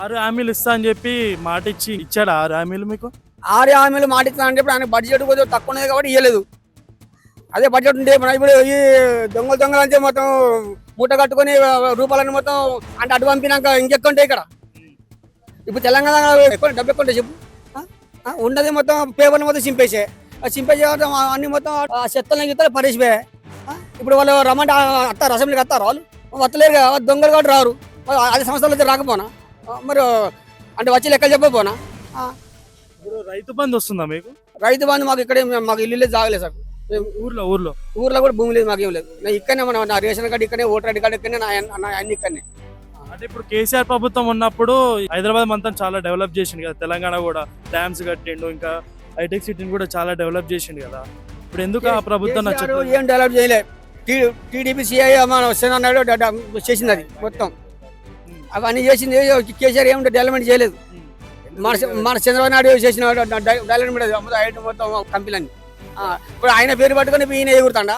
6 హామీలు ఇస్తా అని చెప్పి మాట ఇచ్చి ఇచ్చాడు 6 హామీలు మీకు. 6 హామీలు మాట ఇస్తానంటే ఇప్పుడు ఆయన బడ్జెట్ కొద్దిగా తక్కువ ఉన్నది కాబట్టి ఇవ్వలేదు. అదే బడ్జెట్ ఉంటే మన ఇప్పుడు ఈ దొంగలు అంటే మొత్తం మూట కట్టుకొని రూపాయలని మొత్తం అంటే అటు పంపినాక ఇంకెక్కువ ఉంటాయి ఇక్కడ. ఇప్పుడు తెలంగాణ ఎక్కువ డబ్బు ఎక్కువ ఉంటాయి చెప్పు. ఉన్నది మొత్తం పేపర్లు మొత్తం చింపేసే అన్ని మొత్తం చెత్తలు గిత్తలు పడేసిపోయాయి. ఇప్పుడు వాళ్ళు రమ్మంటే అత్తారు, అసెంబ్లీకి వస్తారు, వాళ్ళు వస్తలేరు కదా, దొంగలు కాబట్టి రారు. అది సంవత్సరాలు అయితే రాకపోనా మరి అంటే వచ్చి లెక్కలు చెప్పకపోనా. ఇప్పుడు రైతు బంధు వస్తుందా మీకు? రైతు బంధు మాకు ఇక్కడ మాకు ఇల్లు జాగలేదు సార్. ఊర్లో కూడా భూమి లేదు, మాకేం లేదు. నేను ఇక్కడనే నా రేషన్ కార్డు ఇక్కడనే, ఓటర్ ఐడి కార్డు ఇక్కడనే, నా అన్ని ఇక్కడనే. అంటే ఇప్పుడు కేసీఆర్ ప్రభుత్వం ఉన్నప్పుడు హైదరాబాద్ మొత్తం చాలా డెవలప్ చేసింది కదా, తెలంగాణ కూడా డ్యామ్స్ కట్టిండు, ఇంకా హైటెక్ సిటీని కూడా చాలా డెవలప్ చేసిండు కదా. ఇప్పుడు ఎందుకు ఆ ప్రభుత్వం నచ్చట్లేదు? ఏం డెవలప్ చేయలేదు. టీడీపీ సిఐ మన నాయుడు చేసింది అది మొత్తం, అవన్నీ చేసింది. కేసీఆర్ ఏం డెవలప్మెంట్ చేయలేదు. మన చంద్రబాబు నాయుడు చేసిన డెవలప్మెంట్ మొత్తం కంపెనీలన్నీ. ఇప్పుడు ఆయన పేరు పట్టుకొని ఈయన ఎగురుతాడా?